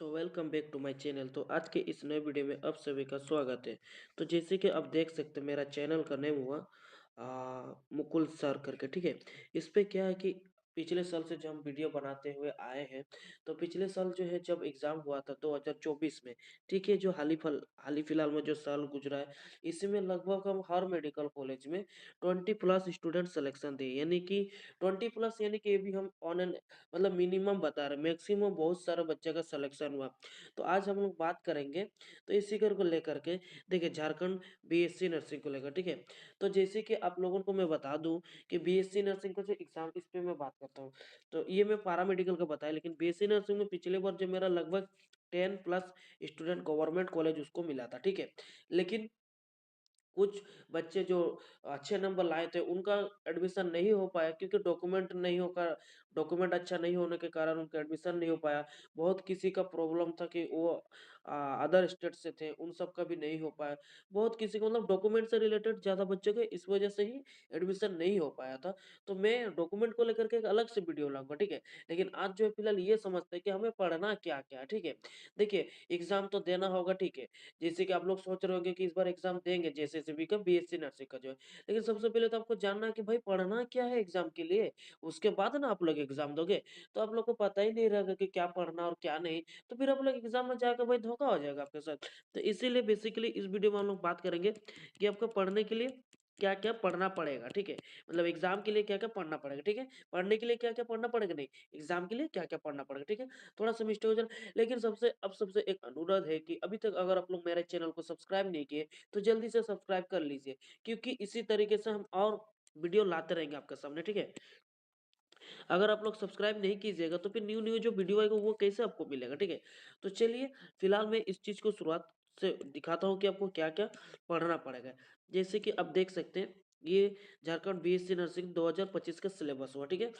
So welcome back to my channel. तो आज के इस नए वीडियो में आप सभी का स्वागत है। तो जैसे कि आप देख सकते हैं मेरा चैनल का नेम हुआ मुकुल सर करके, ठीक है। इस पे क्या है कि पिछले साल से जो हम वीडियो बनाते हुए आए हैं, तो पिछले साल जो है जब एग्जाम हुआ था 2024 में, ठीक है, जो हाल ही फिलहाल में जो साल गुजरा है, इसी में लगभग हम हर मेडिकल कॉलेज में 20+ स्टूडेंट सिलेक्शन दिए, यानी कि 20+, यानी कि ये भी हम ऑन एन मतलब मिनिमम बता रहे हैं, मैक्सिमम बहुत सारे बच्चे का सिलेक्शन हुआ। तो आज हम लोग बात करेंगे तो इसी कर को लेकर के, देखिए झारखंड बीएससी नर्सिंग को लेकर, ठीक है। तो जैसे कि आप लोगों को मैं बता दूं कि बीएससी नर्सिंग का जो एग्जाम, इस पे मैं बात करता हूँ। तो ये मैं पारा मेडिकल का बताया, लेकिन बीएससी नर्सिंग में पिछले बार जो मेरा लगभग 10+ स्टूडेंट गवर्नमेंट कॉलेज उसको मिला था, ठीक है। लेकिन कुछ बच्चे जो अच्छे नंबर लाए थे उनका एडमिशन नहीं हो पाया, क्योंकि डॉक्यूमेंट अच्छा नहीं होने के कारण उनका एडमिशन नहीं हो पाया। बहुत किसी का प्रॉब्लम था कि वो अदर स्टेट से थे, उन सब का भी नहीं हो पाया। बहुत किसी को मतलब डॉक्यूमेंट से रिलेटेड ज्यादा बच्चों के इस वजह से ही एडमिशन नहीं हो पाया था। तो मैं डॉक्यूमेंट को लेकर के एक अलग से वीडियो लाऊंगा, ठीक है। लेकिन आज जो है फिलहाल ये समझते हैं कि हमें पढ़ना क्या क्या है, ठीक है। देखिए, एग्जाम तो देना होगा, ठीक है। जैसे कि आप लोग सोच रहे होंगे कि इस बार एग्जाम देंगे जेएसएसबी का, बीएससी नर्सिंग का जो है। लेकिन सबसे पहले तो आपको जानना है कि भाई पढ़ना क्या है एग्जाम के लिए, उसके बाद ना आप लोग एग्जाम दोगे। तो आप लोग को पता ही नहीं रहेगा कि क्या पढ़ना और क्या नहीं, तो फिर आप लोग एग्जाम में जाकर भाई धोखा हो जाएगा आपके साथ। तो इसीलिए बेसिकली इस वीडियो में हम लोग बात करेंगे कि आपको पढ़ने के लिए क्या क्या पढ़ना पड़ेगा, ठीक है। मतलब एग्जाम के लिए क्या क्या पढ़ना पड़ेगा, ठीक है। पढ़ने के लिए क्या क्या पढ़ना पड़ेगा नहीं, एग्जाम के लिए क्या क्या पढ़ना पड़ेगा, ठीक है। थोड़ा सा मिस्टेक हो जाए, लेकिन सबसे एक अनुरोध है कि अभी तक अगर आप लोग मेरे चैनल को सब्सक्राइब नहीं किए तो जल्दी से सब्सक्राइब कर लीजिए, क्योंकि इसी तरीके से हम और वीडियो लाते रहेंगे आपके सामने, ठीक है। अगर आप लोग सब्सक्राइब नहीं कीजिएगा तो फिर न्यू न्यू जो वीडियो आएगा वो कैसे आपको मिलेगा, ठीक है। तो चलिए, फिलहाल मैं इस चीज को शुरुआत से दिखाता हूँ कि आपको क्या क्या पढ़ना पड़ेगा। जैसे कि आप देख सकते हैं, ये झारखंड बीएससी नर्सिंग 2025 का सिलेबस हुआ, ठीक है।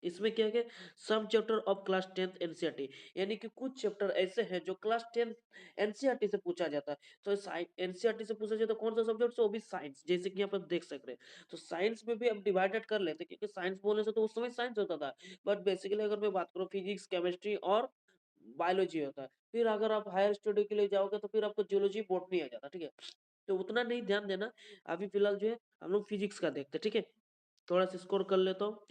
इसमें क्या है, some chapter of class 10th NCERT, यानी कि कुछ चैप्टर ऐसे हैं जो क्लास 10 एनसीईआरटी से पूछा जाता है। तो एनसीईआरटी से पूछा जाता है कौन सा सब्जेक्ट से, वो भी साइंस, जैसे कि यहाँ पर देख सक रहे हैं। तो साइंस में भी अब डिवाइडेड कर लेते हैं, क्योंकि साइंस बोलने से तो उस समय साइंस होता था, बट बेसिकली अगर मैं बात करूँ फिजिक्स, केमिस्ट्री और बायोलॉजी होता है। फिर अगर आप हायर स्टडी के लिए जाओगे तो फिर आपको जियोलॉजी, बॉटनी आ जाता है, ठीक है। तो उतना नहीं ध्यान देना। अभी फिलहाल जो है हम लोग फिजिक्स का देखते हैं, ठीक है। थोड़ा सा स्कोर कर लेता हूँ।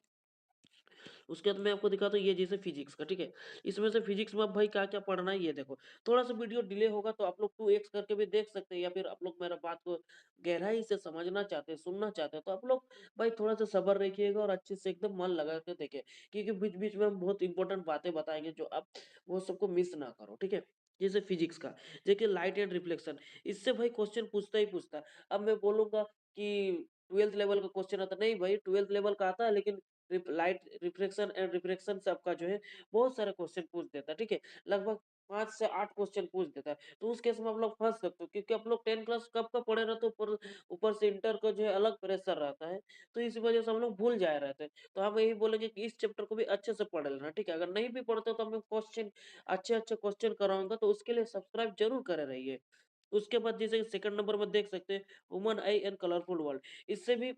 उसके बाद मैं आपको दिखाता हूँ ये जैसे फिजिक्स का, ठीक है। इसमें से फिजिक्स में अब भाई क्या क्या पढ़ना है ये देखो। थोड़ा सा वीडियो डिले होगा तो आप लोग 2x करके भी देख सकते हैं, या फिर आप लोग मेरा बात को गहराई से समझना चाहते हैं, सुनना चाहते हैं, तो आप लोग भाई थोड़ा सा सब्र रखिएगा और अच्छे से एकदम मन लगा के देखें, क्योंकि बीच बीच में हम बहुत इंपॉर्टेंट बातें बताएंगे जो आप वो सबको मिस ना करो, ठीक है। जैसे फिजिक्स का देखिए, लाइट एंड रिफ्लेक्शन, इससे भाई क्वेश्चन पूछता ही पूछता है। अब मैं बोलूंगा कि 12th लेवल का क्वेश्चन आता नहीं भाई, 12th लेवल का आता है, लेकिन लाइट रिफ्लेक्शन एंड रिफ्रैक्शन से आपका जो है बहुत सारे क्वेश्चन पूछ देता है, ठीक है। लगभग 5 से 8 क्वेश्चन पूछ देता है। तो उस केस में आप लोग फंस सकते हो, क्योंकि आप लोग 10 क्लास कब का पढ़े रहते हो, ऊपर ऊपर से इंटर का जो है अलग प्रेशर रहता है। तो इस वजह से हम लोग भूल जाए रहते हैं। तो हम यही बोलेंगे कि इस चैप्टर को भी अच्छे से पढ़ लेना, ठीक है। अगर नहीं भी पढ़ते तो मैं क्वेश्चन अच्छे अच्छे क्वेश्चन कराऊंगा, तो उसके लिए सब्सक्राइब जरूर करे रहिए। उसके बाद जैसे सेकंड नंबर में देख सकते हैं, woman I and colourful world, इससे भी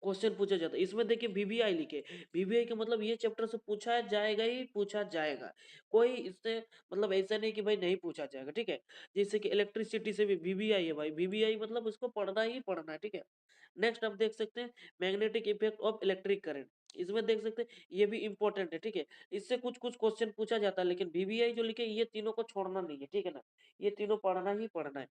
क्वेश्चन पूछा जाता है। इसमें देखिए वीबीआई लिखे, वीबीआई का मतलब ये चैप्टर से पूछा जाएगा ही पूछा जाएगा। कोई इससे मतलब ऐसा नहीं कि भाई नहीं पूछा जाएगा, ठीक है। जैसे कि इलेक्ट्रिसिटी से भी वीबीआई है भाई, वीबीआई मतलब उसको पढ़ना ही पढ़ना है, ठीक है। नेक्स्ट आप देख सकते हैं, magnetic effect of electric current, इसमें देख सकते हैं ये भी इंपॉर्टेंट है, ठीक है। इससे कुछ कुछ क्वेश्चन पूछा जाता है, लेकिन वीबीआई जो लिखे ये तीनों को छोड़ना नहीं है, ठीक है ना। ये तीनों पढ़ना ही पढ़ना है।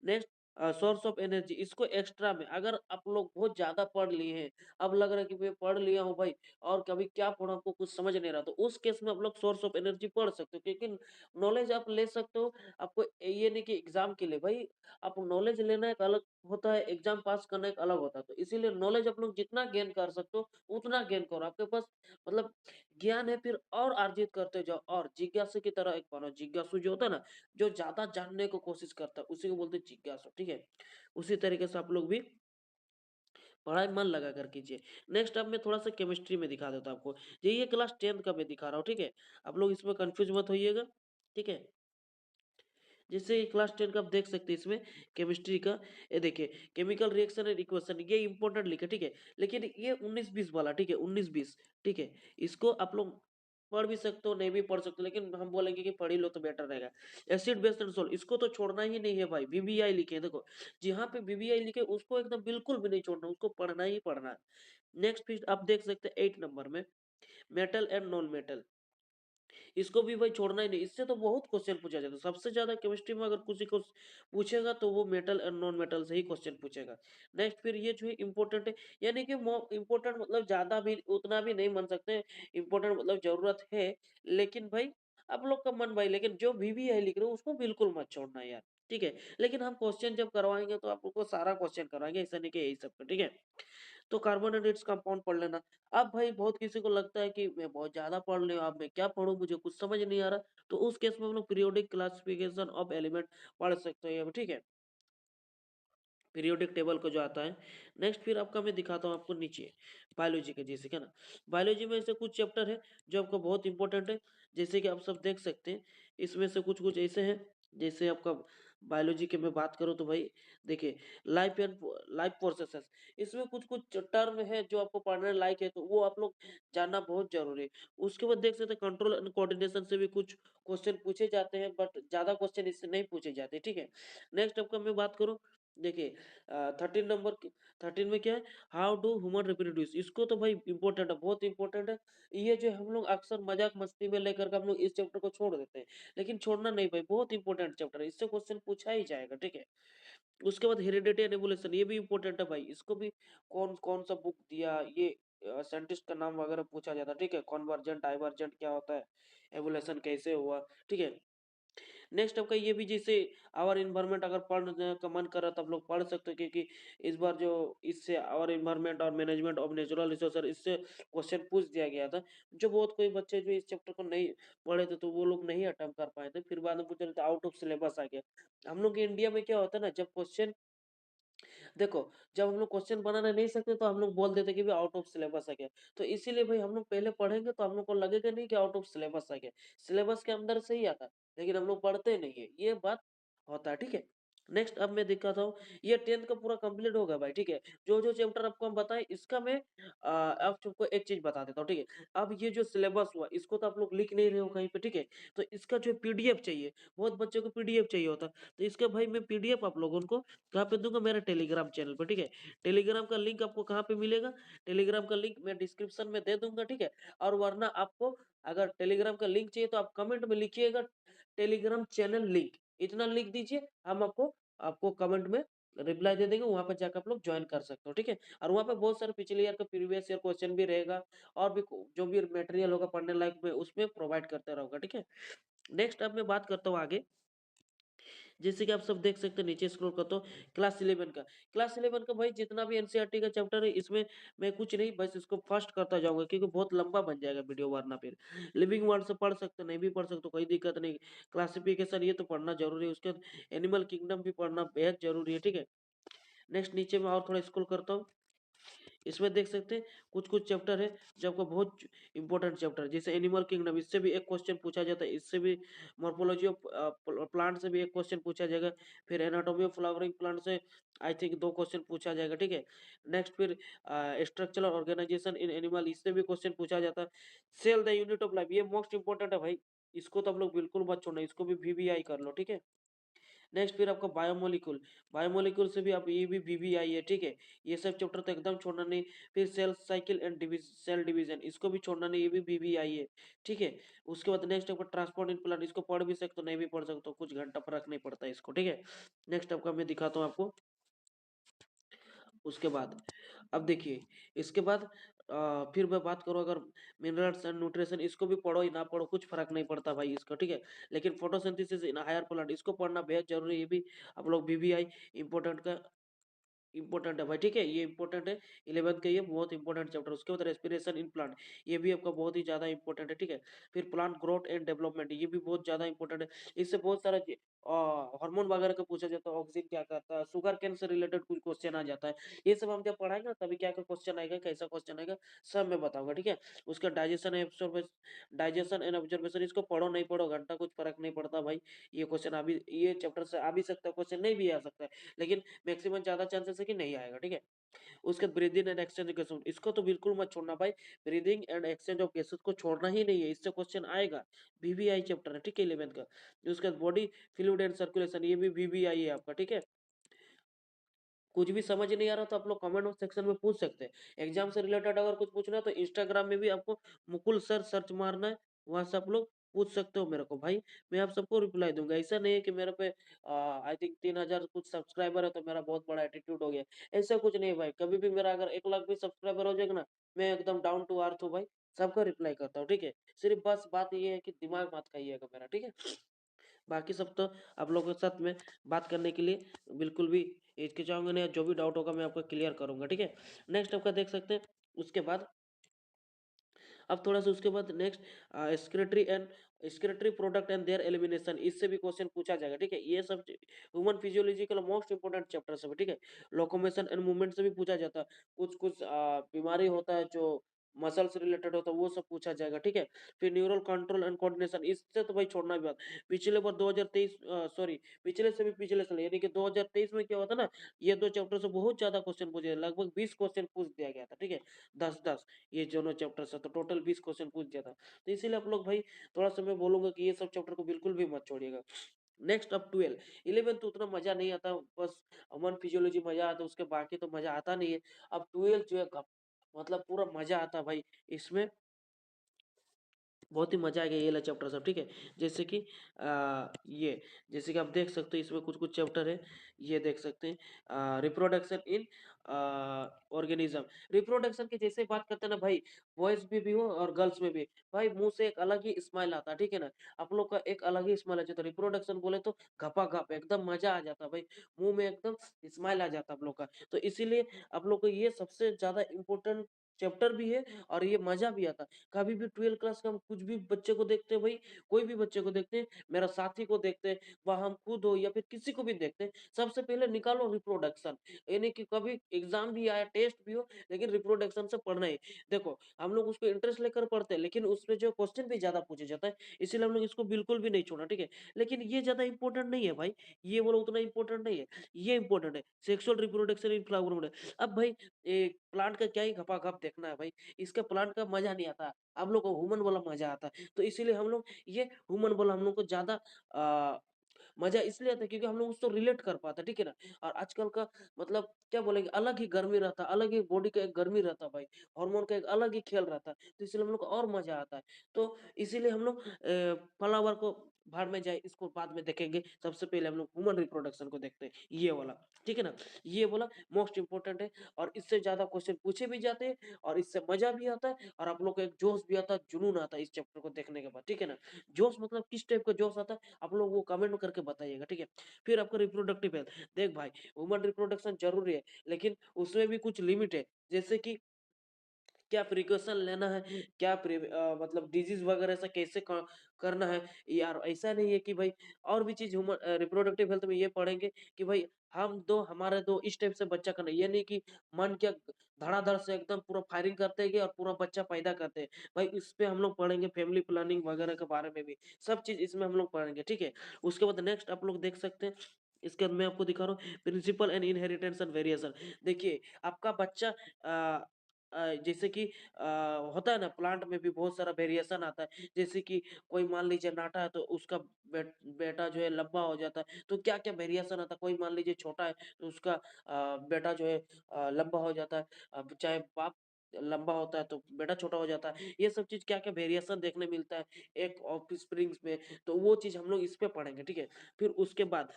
नेक्स्ट, सोर्स ऑफ एनर्जी, इसको एक्स्ट्रा में अगर आप लोग बहुत ज्यादा पढ़ लिए हैं, अब लग रहा है कि मैं पढ़ लिया हूँ भाई और कभी क्या पढ़ा हमको कुछ समझ नहीं रहा, तो उस केस में आप लोग सोर्स ऑफ एनर्जी पढ़ सकते हो, क्योंकि नॉलेज आप ले सकते हो। आपको ये नहीं कि एग्जाम के लिए भाई, आप नॉलेज लेना एक अलग होता है, एग्जाम पास करना एक अलग होता है। तो इसीलिए नॉलेज आप लोग जितना गेन कर सकते हो उतना गेन करो, आपके पास मतलब ज्ञान है, फिर और अर्जित करते जाओ। और जिज्ञासु की तरह एक बनो, जिज्ञासु जो होता है ना, जो ज्यादा जानने को कोशिश करता है, उसी को बोलते हैं जिज्ञासु, ठीक है। उसी तरीके से आप लोग भी पढ़ाई मन लगा कर कीजिए। नेक्स्ट अब मैं थोड़ा सा केमिस्ट्री में दिखा देता हूँ आपको। ये क्लास 10th का मैं दिखा रहा हूँ, ठीक है। आप लोग इसमें कंफ्यूज मत होइएगा, ठीक है। जैसे क्लास 10 का आप देख सकते हैं, इसमें केमिस्ट्री का ये देखिए, केमिकल रिएक्शन एंड इक्वेशन, ये इंपॉर्टेंट लिखा, ठीक है। लेकिन ये 19-20 वाला, ठीक है, 19-20, ठीक है। इसको आप लोग पढ़ भी सकते हो, नहीं भी पढ़ सकते हो, लेकिन हम बोलेंगे कि पढ़ ही लो तो बेटर रहेगा। एसिड बेस एंड सोल्ट इसको तो छोड़ना ही नहीं है भाई, वीवीआई लिखे हैं देखो, जहाँ पे वीवीआई लिखे उसको एकदम बिल्कुल भी नहीं छोड़ना, उसको पढ़ना ही पढ़ना है। नेक्स्ट फिर आप देख सकते हैं 8 नंबर में मेटल एंड नॉन मेटल, इसको भी भाई छोड़ना ही नहीं, इससे तो बहुत क्वेश्चन पूछा जाता है। सबसे ज्यादा केमिस्ट्री में अगर किसी को पूछेगा तो वो मेटल एंड नॉन मेटल से ही क्वेश्चन पूछेगा। नेक्स्ट फिर ये जो है इंपॉर्टेंट है, यानी कि इंपॉर्टेंट मतलब ज्यादा भी उतना भी नहीं मान सकते, इंपॉर्टेंट मतलब जरूरत है, लेकिन भाई आप लोग का मन भाई, लेकिन जो वीवीआई लिख रहे हो उसको बिल्कुल मत छोड़ना यार, ठीक है। लेकिन हम क्वेश्चन जब करवाएंगे तो आप लोग को सारा क्वेश्चन करवाएंगे, ऐसा नहीं कि यही सब, ठीक है। तो कार्बोहाइड्रेट्स कंपाउंड पढ़ लेना। अब भाई बहुत किसी को लगता है कि मैं बहुत ज़्यादा पढ़ लिया, अब मैं क्या पढ़ूँ, मुझे कुछ समझ नहीं आ रहा, तो उस केस में हम लोग पीरियोडिक क्लासिफिकेशन ऑफ एलिमेंट पढ़ सकते हैं, ठीक है। पीरियोडिक टेबल को जो आता है। नेक्स्ट फिर आपका मैं दिखाता हूँ आपको नीचे बायोलॉजी के, जैसे क्या ना, बायोलॉजी में ऐसे कुछ चैप्टर है जो आपको बहुत इंपॉर्टेंट है, जैसे कि आप सब देख सकते हैं। इसमें से कुछ कुछ ऐसे हैं, जैसे आपका बायोलॉजी के मैं बात करूँ तो भाई देखिए, लाइफ एंड लाइफ प्रोसेसेस, इसमें कुछ कुछ टर्म है जो आपको पढ़ने लायक है, तो वो आप लोग जानना बहुत जरूरी है। उसके बाद देख सकते हैं कंट्रोल एंड कोऑर्डिनेशन से भी कुछ क्वेश्चन पूछे जाते हैं, बट ज्यादा क्वेश्चन इससे नहीं पूछे जाते, ठीक है। नेक्स्ट आपका मैं बात करूँ, देखिए 13 नंबर 13 में क्या है, हाउ डू ह्यूमन रिप्रोड्यूस, इसको तो भाई इंपॉर्टेंट है, बहुत इंपॉर्टेंट है। ये जो हम लोग अक्सर मजाक मस्ती में लेकर के हम लोग इस चैप्टर को छोड़ देते हैं, लेकिन छोड़ना नहीं भाई, बहुत इंपॉर्टेंट चैप्टर है, इससे क्वेश्चन पूछा ही जाएगा, ठीक है। उसके बाद हेरिडिटी एंड एवोल्यूशन, ये भी इंपॉर्टेंट है भाई, इसको भी कौन कौन सा बुक दिया, ये साइंटिस्ट का नाम वगैरह पूछा जाता है, ठीक है। कॉन्वर्जेंट डाइवर्जेंट क्या होता है, एवोल्यूशन कैसे हुआ, ठीक है। नेक्स्ट आपका ये भी, जैसे आवर इन्वायरमेंट अगर पढ़ने का मन कर रहा तो आप लोग पढ़ सकते हो, क्योंकि इस बार जो इससे आवर इन्वायरमेंट और मैनेजमेंट ऑफ नेचुरल रिसोर्स इससे क्वेश्चन पूछ दिया गया था। जो बहुत कोई बच्चे जो इस चैप्टर को नहीं पढ़े थे तो वो लोग नहीं अटेम्प्ट कर पाए थे, फिर बाद में पूछ रहे थे, आउट ऑफ सिलेबस आ गया। हम लोग के इंडिया में क्या होता है ना, जब क्वेश्चन देखो, जब हम लोग क्वेश्चन बनाना नहीं सकते तो हम लोग बोल देते कि भी आउट ऑफ सिलेबस आ गया, तो इसीलिए भाई हम लोग पहले पढ़ेंगे तो हम लोग को लगेगा नहीं कि आउट ऑफ सिलेबस आ गया, सिलेबस के अंदर से ही आता है, लेकिन हम लोग पढ़ते नहीं है, ये बात होता है, ठीक है। नेक्स्ट अब मैं दिखाता हूँ, ये 10th का पूरा कंप्लीट होगा भाई, ठीक है। जो जो चैप्टर आपको हम बताएं, इसका मैं अब तुमको एक चीज बता देता हूँ, ठीक है। अब ये जो सिलेबस हुआ इसको तो आप लोग लिख नहीं रहे हो कहीं पे, ठीक है। तो इसका जो पीडीएफ चाहिए, बहुत बच्चों को पीडीएफ चाहिए होता, तो इसका भाई मैं पीडीएफ आप लोगों को कहाँ पे दूंगा, मेरा टेलीग्राम चैनल पर, ठीक है। टेलीग्राम का लिंक आपको कहाँ पे मिलेगा, टेलीग्राम का लिंक मैं डिस्क्रिप्शन में दे दूंगा, ठीक है। और वरना आपको अगर टेलीग्राम का लिंक चाहिए तो आप कमेंट में लिखिएगा टेलीग्राम चैनल लिंक, इतना लिख दीजिए, हम आपको आपको कमेंट में रिप्लाई दे देंगे, वहां पर जाकर आप लोग ज्वाइन कर सकते हो, ठीक है। और वहां पे बहुत सारे पिछले ईयर का प्रीवियस ईयर क्वेश्चन भी रहेगा, और भी जो भी मटेरियल होगा पढ़ने लायक में उसमें प्रोवाइड करते रहूंगा, ठीक है। नेक्स्ट अब मैं बात करता हूँ आगे, जैसे कि आप सब देख सकते हैं, नीचे स्क्रॉल करता हूँ, क्लास 11 का, क्लास 11 का भाई जितना भी एनसीईआरटी का चैप्टर है, इसमें मैं कुछ नहीं, बस इसको फर्स्ट करता जाऊंगा, क्योंकि बहुत लंबा बन जाएगा वीडियो, वरना फिर लिविंग वर्ड से पढ़ सकते, नहीं भी पढ़ सकते कोई दिक्कत नहीं। क्लासिफिकेशन ये तो पढ़ना जरूरी है, उसके बाद एनिमल किंगडम भी पढ़ना बेहद जरूरी है, ठीक है। नेक्स्ट नीचे में और थोड़ा स्क्रॉल करता हूँ, इसमें देख सकते हैं कुछ कुछ चैप्टर है जो आपको बहुत इंपॉर्टेंट चैप्टर है, जैसे एनिमल किंगडम, इससे भी एक क्वेश्चन पूछा जाता है, इससे भी मॉर्फोलॉजी ऑफ प्लांट से भी एक क्वेश्चन पूछा जाएगा, फिर एनाटॉमी ऑफ फ्लावरिंग प्लांट से आई थिंक 2 क्वेश्चन पूछा जाएगा, ठीक है। नेक्स्ट फिर स्ट्रक्चरल ऑर्गेनाइजेशन इन एनिमल, इससे भी क्वेश्चन पूछा जाता है। Cell the unit of life, ये मोस्ट इंपॉर्टेंट है भाई, इसको तो आप लोग बिल्कुल मत छोड़ना, इसको भी वीवीआई कर लो, ठीक है। नेक्स्ट फिर आपका बायोमोलिक्यूल, बायोमोलिक्यूल से भी आप ये भी वीवीआई है, ठीक है। ये सब चैप्टर तो एकदम छोड़ना नहीं। फिर cell cycle and cell division, इसको भी छोड़ना नहीं, ये भी वीवीआई है, ठीक है। उसके बाद नेक्स्ट आपका ट्रांसपोर्ट इन प्लांट, इसको पढ़ भी सकते हो नहीं भी पढ़ सकते हो, कुछ घंटा फर्क नहीं पड़ता है इसको, ठीक है। नेक्स्ट आपका मैं दिखाता हूँ आपको, उसके बाद अब देखिए, इसके बाद फिर मैं बात करूँ अगर मिनरल्स एंड न्यूट्रिशन, इसको भी पढ़ो ही ना पढ़ो कुछ फर्क नहीं पड़ता भाई इसका, ठीक है। लेकिन फोटोसिंथेसिस इन हायर प्लांट, इसको पढ़ना बेहद जरूरी है, ये भी आप लोग वीवीआई इंपॉर्टेंट का इंपॉर्टेंट है भाई, ठीक है, ये इंपॉर्टेंट है। 11th का ये बहुत इंपॉर्टेंट चैप्टर। उसके बाद रेस्पिरेशन इन प्लांट, ये भी आपका बहुत ही ज्यादा इंपॉर्टेंट है, ठीक है। फिर प्लांट ग्रोथ एंड डेवलपमेंट, ये भी बहुत ज्यादा इंपॉर्टेंट है। इससे बहुत सारा हार्मोन वगैरह का पूछा जाता है, ऑक्सीजन क्या करता है, शुगर कैन से रिलेटेड कुछ क्वेश्चन आ जाता है, ये सब हम जब पढ़ाएंगे ना तभी क्या क्या क्वेश्चन आएगा, कैसा क्वेश्चन आएगा, सब मैं बताऊंगा, ठीक है। उसका डाइजेशन एंड ऑब्जर्वेशन, इसको पढ़ो नहीं पढ़ो घंटा कुछ फर्क नहीं पड़ता भाई, ये क्वेश्चन अभी ये चैप्टर से आ भी सकता है, क्वेश्चन नहीं भी आ सकता है, लेकिन मैक्सिमम ज्यादा चांसेस है कि नहीं आएगा, ठीक है। उसके बाद ब्रीदिंग एंड एक्सचेंज गैसेस, इसको तो बिल्कुल मत छोड़ना भाई। Breathing and exchange of gases को छोड़ना ही नहीं है, इससे क्वेश्चन आएगा। वीवीआई चैप्टर है, ठीक है, 11th का। उसके बाद बॉडी फ्लूइड एंड सर्कुलेशन, ये भी वीवीआई है आपका, ठीक है। कुछ भी समझ नहीं आ रहा तो आप लोग कमेंट सेक्शन में पूछ सकते हैं। एग्जाम से रिलेटेड अगर कुछ पूछना है तो इंस्टाग्राम में भी आपको मुकुल सर सर्च मारना है, वहां से आप लोग पूछ सकते हो मेरे को भाई। मैं आप सबको रिप्लाई दूंगा। ऐसा नहीं है कि मेरे पे आई थिंक 3,000 कुछ सब्सक्राइबर है तो मेरा बहुत बड़ा एटीट्यूड हो गया। ऐसा कुछ नहीं है भाई। कभी भी मेरा अगर 1 लाख भी सब्सक्राइबर हो जाएगा ना, मैं एकदम डाउन टू अर्थ हूँ भाई, सबका रिप्लाई करता हूँ, ठीक है। सिर्फ बस बात ये है कि दिमाग मत खाइएगा मेरा, ठीक है। बाकी सब तो आप लोगों के साथ में बात करने के लिए बिल्कुल भी हिचकिचाऊंगा नहीं। जो भी डाउट होगा मैं आपको क्लियर करूंगा, ठीक है। नेक्स्ट आपका देख सकते हैं। उसके बाद अब थोड़ा सा उसके बाद next excretory and excretory product and there elimination, इससे भी क्वेश्चन पूछा जाएगा, ठीक है। ये सब human physiological most important chapter सब है, ठीक है। लोकोमोशन एंड मूवमेंट से भी पूछा जाता है। कुछ कुछ बीमारी होता है जो मसल से रिलेटेड होता है, वो सब पूछा जाएगा, ठीक है। फिर न्यूरल कंट्रोल एंड कोऑर्डिनेशन, इससे तो भाई छोड़ना भी बात। पिछले बार 2023 सॉरी पिछले से भी पिछले साल यानी कि 2023 में क्या होता ना, ये दो चैप्टर से बहुत ज्यादा क्वेश्चन पूछे, लगभग 20 क्वेश्चन पूछ दिया गया था, ठीक है। 10-10 ये दोनों चैप्टर से तो टोटल 20 क्वेश्चन पूछ दिया था। तो इसीलिए आप लोग भाई थोड़ा सा मैं बोलूंगा कि ये सब चैप्टर को बिल्कुल भी मत छोड़िएगा। नेक्स्ट अब 12, 11 तो उतना मजा नहीं आता, बस ह्यूमन फिजियोलॉजी मजा आता है, उसके बाकी तो मजा आता नहीं है। अब 12 जो है मतलब पूरा मजा आता है भाई इसमें, बहुत ही मजा आएगा ये वाला चैप्टर सब, ठीक है। जैसे कि ये जैसे कि आप देख सकते हो इसमें कुछ कुछ चैप्टर है। ये देख सकते हैं रिप्रोडक्शन इन ऑर्गेनिज्म। रिप्रोडक्शन की जैसे बात करते हैं ना भाई, बॉयज में भी हो और गर्ल्स में भी, भाई मुंह से एक अलग ही स्माइल आता है, ठीक है ना। आप लोग का एक अलग ही स्माइल आ जाता है। रिप्रोडक्शन बोले तो घपा घप एकदम मजा आ जाता है भाई, मुंह में एकदम स्माइल आ जाता है आप लोग का। तो इसीलिए आप लोग को ये सबसे ज्यादा इम्पोर्टेंट चैप्टर भी है और ये मजा भी आता है। कभी भी 12 क्लास का हम कुछ भी बच्चे को देखते हैं भाई, कोई भी बच्चे को देखते हैं, मेरा साथी को देखते हैं, वह हम खुद हो या फिर किसी को भी देखते हैं, सबसे पहले निकालो रिप्रोडक्शन। यानी कि कभी एग्जाम भी आया, टेस्ट भी हो, लेकिन रिप्रोडक्शन से पढ़ना है। देखो हम लोग उसको इंटरेस्ट लेकर पढ़ते हैं, लेकिन उसमें जो क्वेश्चन भी ज्यादा पूछे जाता है, इसीलिए हम लोग इसको बिल्कुल भी नहीं छोड़ा, ठीक है। लेकिन ये ज्यादा इंपॉर्टेंट नहीं है भाई, ये बोलो उतना इंपॉर्टेंट नहीं है। ये इंपॉर्टेंट है, सेक्सुअल रिप्रोडक्शन इन फ्लावर। अब भाई प्लांट का क्या ही घपा घप देखना है भाई, इसका प्लांट का मजा नहीं आता, हम लोग को ह्यूमन वाला मजा आता है। तो इसीलिए हम लोग ये ह्यूमन वाला हम लोग को ज्यादा मजा इसलिए आता है क्योंकि हम लोग उसको रिलेट कर पाते हैं, ठीक है ना। और आजकल का मतलब क्या बोलेंगे, अलग ही गर्मी रहता है, अलग ही बॉडी का एक गर्मी रहता है भाई, हार्मोन का एक अलग ही खेल रहता है, तो इसलिए हम लोग को और मजा आता है। तो इसीलिए हम लोग फ्लावर को भाड़ में जाए इसको बाद में देखेंगे, सबसे पहले हम लोग ह्यूमन रिप्रोडक्शन को देखते हैं, ये वाला, ठीक है ना। ये वाला मोस्ट इंपोर्टेंट है, और इससे ज्यादा क्वेश्चन पूछे भी जाते हैं, और इससे मजा भी आता है, और आप लोग को एक जोश भी आता है, जुनून आता है इस चैप्टर को देखने के बाद, ठीक है ना। जोश मतलब किस टाइप का जोश आता है आप लोग वो कमेंट करके बताइएगा, ठीक है। फिर आपका रिप्रोडक्टिव हेल्थ, देख भाई ह्यूमन रिप्रोडक्शन जरूरी है, लेकिन उसमें भी कुछ लिमिट है। जैसे कि क्या प्रिकॉशन लेना है, क्या मतलब डिजीज वगैरह से कैसे करना है यार। ऐसा नहीं है कि भाई और भी चीज ह्यूमन रिप्रोडक्टिव हेल्थ में ये पढ़ेंगे कि भाई हम दो हमारे दो इस टाइप से बच्चा करना है। ये नहीं कि मन क्या धड़ाधड़ से एकदम पूरा फायरिंग करते हैं और पूरा बच्चा पैदा करते हैं। भाई इस पे हम लोग पढ़ेंगे, फैमिली प्लानिंग वगैरह के बारे में भी सब चीज इसमें हम लोग पढ़ेंगे, ठीक है। उसके बाद नेक्स्ट आप लोग देख सकते हैं, इसके बाद मैं आपको दिखा रहा हूँ principle and inheritance and variation. देखिए आपका बच्चा जैसे कि होता है ना, प्लांट में भी बहुत सारा वेरिएशन आता है। जैसे कि कोई मान लीजिए नाटा है तो उसका बेटा जो है लंबा हो जाता है, तो क्या क्या वेरिएशन आता है। कोई मान लीजिए छोटा है तो उसका बेटा जो है लंबा हो जाता है। चाहे बाप लंबा होता है तो बेटा छोटा हो जाता है। ये सब चीज क्या क्या वेरिएशन देखने मिलता है एक ऑफ स्प्रिंग्स में, तो वो चीज हम लोग इस पे पढ़ेंगे, ठीक है। फिर उसके बाद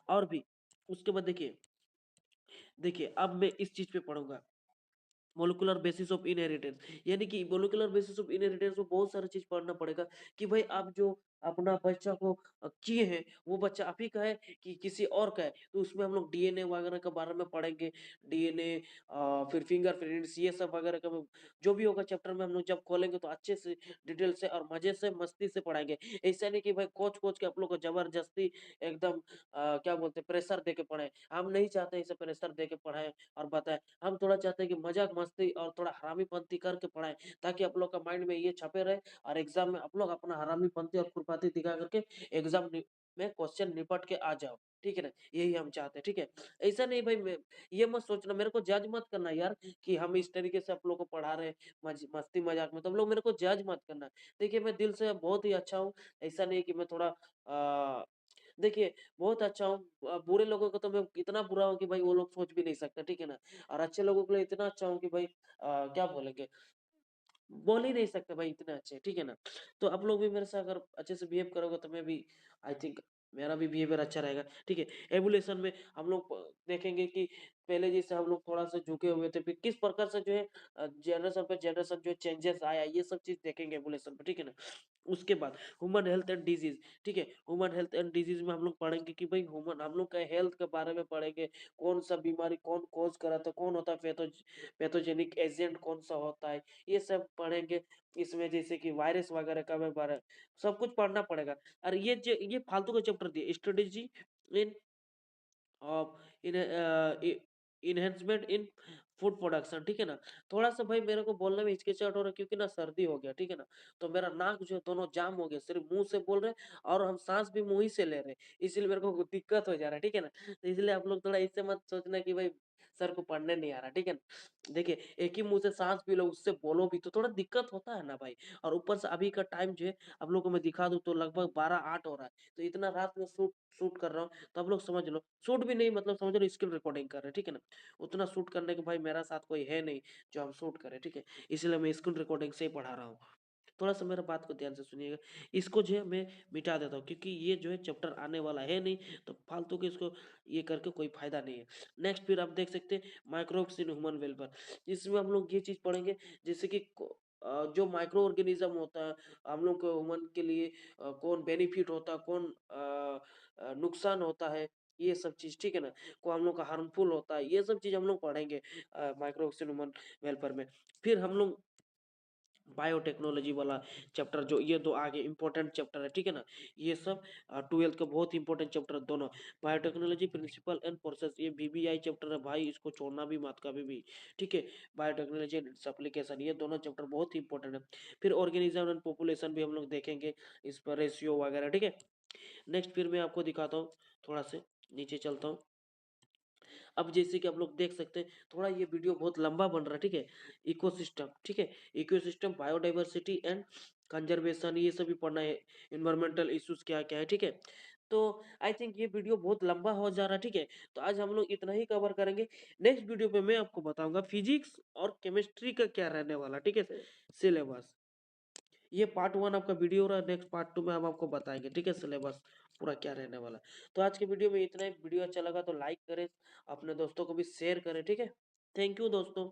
और भी उसके बाद देखिए, देखिए अब मैं इस चीज पे पढ़ूंगा, मोलिकुलर बेसिस ऑफ इनहेरिटेंस। यानी कि मोलिकुलर बेसिस ऑफ इनहेरिटेंस में बहुत सारी चीज पढ़ना पड़ेगा कि भाई आप जो अपना बच्चा को किए हैं, वो बच्चा आप ही का है कि किसी और का है। तो उसमें हम लोग डीएनए वगैरह के बारे में पढ़ेंगे, डीएनए फिर फिंगरप्रिंट्स ये सब वगैरह का जो भी होगा चैप्टर में हम लोग जब खोलेंगे तो अच्छे से डिटेल से और मजे से मस्ती से पढ़ाएंगे। ऐसा नहीं कि भाई कोच कोच के आप लोग को जबरदस्ती एकदम क्या बोलते हैं प्रेशर दे के पढ़ाए। हम नहीं चाहते इसे प्रेशर दे के पढ़ाए और बताएं। हम थोड़ा चाहते हैं कि मजाक मस्ती और थोड़ा हरामीपंती करके पढ़ाएं, ताकि आप लोग का माइंड में ये छपे रहे और एग्जाम में आप लोग अपना हरामीपंती और खुरपाती दिखा करके एग्जाम में क्वेश्चन निपट के आ जाओ, ठीक है ना? यही हम चाहते हैं, ठीक है? ऐसा नहीं भाई मैं ये मत सोचना, मेरे को जज मत करना यार कि हम इस तरीके से आप लोगों को पढ़ा रहे हैं मस्ती-मज़ाक में, तुम लोग मेरे को जज मत करना। देखिए मैं दिल से बहुत ही अच्छा हूँ, ऐसा नहीं है कि मैं थोड़ा देखिए बहुत अच्छा हूँ। बुरे लोगों को तो मैं इतना बुरा हूँ कि भाई वो लोग सोच भी नहीं सकते, ठीक है ना? और अच्छे लोगों के लिए इतना अच्छा हूँ कि भाई क्या बोलेंगे बोल ही नहीं सकते भाई इतने अच्छे, ठीक है ना? तो आप लोग भी मेरे से अगर अच्छे से बिहेव करोगे तो मैं भी आई थिंक मेरा भी बिहेवियर अच्छा रहेगा, ठीक है? एवोल्यूशन में हम लोग देखेंगे कि पहले जैसे हम लोग थोड़ा-सा झुके हुए थे, फिर किस प्रकार से जो है जनरेशन पे जनरेशन जो है चेंजेस आया, ये सब चीज़ देखेंगे एवोल्यूशन पे, ठीक है ना? उसके बाद ह्यूमन हेल्थ एंड डिजीज़, ठीक है? ह्यूमन हेल्थ एंड डिजीज़ में हम लोग पढ़ेंगे कि भाई ह्यूमन हम लोग का हेल्थ के बारे में पढ़ेंगे, कौन-सा बीमारी कौन कॉज़ कराता है, कौन होता है पैथोजेनिक एजेंट कौन-सा होता है, ये सब पढ़ेंगे। इसमें जैसे कि वायरस वगैरह का मैं बारे सब कुछ पढ़ना पड़ेगा। और ये फालतू का चैप्टर दिए strategy in of enhancement in food production, ठीक है ना? थोड़ा-सा भाई मेरे को बोलने में हिचकिचाहट हो रहा है क्योंकि ना सर्दी हो गया, ठीक है ना? तो मेरा नाक जो है दोनों जाम हो गया, सिर्फ़ मुँह से बोल रहे हैं और हम साँस भी मुँह ही से ले रहे हैं, इसीलिए मेरे को दिक्कत हो जा रहा है, ठीक है ना? तो इसलिए आप लोग थोड़ा इससे मत सोचना कि भाई सर को पढ़ने नहीं आ रहा, ठीक है ना? देखिए, एक ही मुँह से साँस भी लो, उससे बोलो भी तो थोड़ा दिक्कत होता है ना भाई। और ऊपर से अभी का टाइम जो है आप लोगों को मैं दिखा दूँ तो लगभग 12-8 हो रहा है। तो इतना रात में शूट शूट कर रहा हूँ, तो आप लोग समझ लो। शूट भी नहीं मतलब समझ लो स्क्रीन रिकॉर्डिंग कर रहे हैं, ठीक है ना? उतना शूट करने के भाई मेरा साथ कोई है नहीं, जो हम शूट करें, ठीक है? इसलिए मैं स्क्रीन रिकॉर्डिंग से ही पढ़ा रहा हूँ। थोड़ा-सा मेरा बात को ध्यान से सुनिएगा। इसको जो है मैं मिटा देता हूँ क्योंकि ये जो है चैप्टर आने वाला है नहीं, तो फालतू के इसको ये करके कोई फ़ायदा नहीं है। नेक्स्ट फिर आप देख सकते हैं माइक्रोब्स इन ह्यूमन वेलफेयर। इसमें हम लोग ये चीज़ पढ़ेंगे जैसे कि जो माइक्रो ऑर्गेनिज़्म होता है, हम लोग को ह्यूमन के लिए कौन बेनिफिट होता है, कौन नुकसान होता है, ये सब चीज़, ठीक है ना? को हम लोग का हार्मफुल होता है, ये सब चीज़ हम लोग पढ़ेंगे माइक्रोब्स इन ह्यूमन वेलफेयर में। फिर हम लोग बायोटेक्नोलॉजी वाला चैप्टर जो ये 2 आगे इम्पोर्टेंट चैप्टर है, ठीक है ना? ये सब 12th का बहुत इंपॉर्टेंट चैप्टर है दोनों। बायोटेक्नोलॉजी प्रिंसिपल एंड प्रोसेस ये वीबीआई चैप्टर है भाई, इसको छोड़ना भी मत कभी भी, ठीक है? बायोटेक्नोलॉजी एंड इट्स एप्लीकेशन ये दोनों चैप्टर बहुत ही इंपॉर्टेंट है। फिर ऑर्गेनिज़्म एंड पॉपुलेशन भी हम लोग देखेंगे, इस पर रेशियो वगैरह, ठीक है? नेक्स्ट फिर मैं आपको दिखाता हूँ, थोड़ा से नीचे चलता हूँ। अब जैसे कि आप लोग देख सकते हैं, थोड़ा ये वीडियो बहुत लंबा बन रहा है, ठीक है? इकोसिस्टम, ठीक है? इकोसिस्टम, बायोडायवर्सिटी एंड कंजर्वेशन ये सभी पढ़ना है, एनवायरमेंटल इश्यूज़ क्या-क्या है, ठीक है? तो आई थिंक ये वीडियो बहुत लंबा हो जा रहा है, ठीक है? तो आज हम लोग इतना ही कवर करेंगे। नेक्स्ट वीडियो पे मैं आपको बताऊँगा फिज़िक्स और केमिस्ट्री का क्या रहने वाला है, ठीक है? सिलेबस। ये पार्ट 1 आपका वीडियो रहा, नेक्स्ट पार्ट 2 में हम आपको बताएँगे, ठीक है? सिलेबस पूरा क्या रहने वाला है। तो आज के वीडियो में इतना ही, वीडियो अच्छा लगा तो लाइक करें, अपने दोस्तों को भी शेयर करें, ठीक है? थैंक यू दोस्तों।